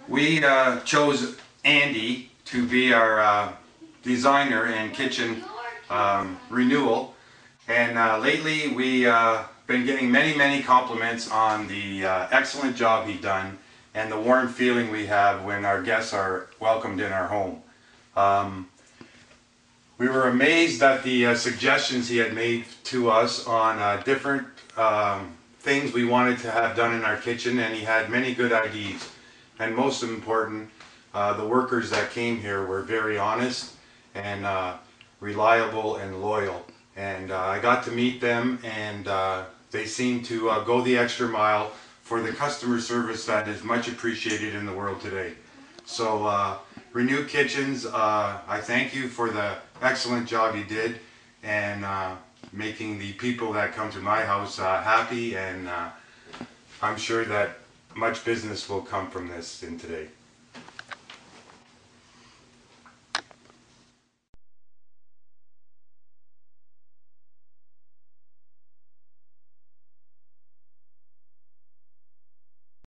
We chose Andy to be our designer and kitchen renewal, and lately we been getting many compliments on the excellent job he done and the warm feeling we have when our guests are welcomed in our home. We were amazed at the suggestions he had made to us on different things we wanted to have done in our kitchen, and he had many good ideas. And most important, the workers that came here were very honest and reliable and loyal. And I got to meet them, and they seem to go the extra mile for the customer service that is much appreciated in the world today. So Renew Kitchens, I thank you for the excellent job you did, and making the people that come to my house happy, and I'm sure that much business will come from this in today.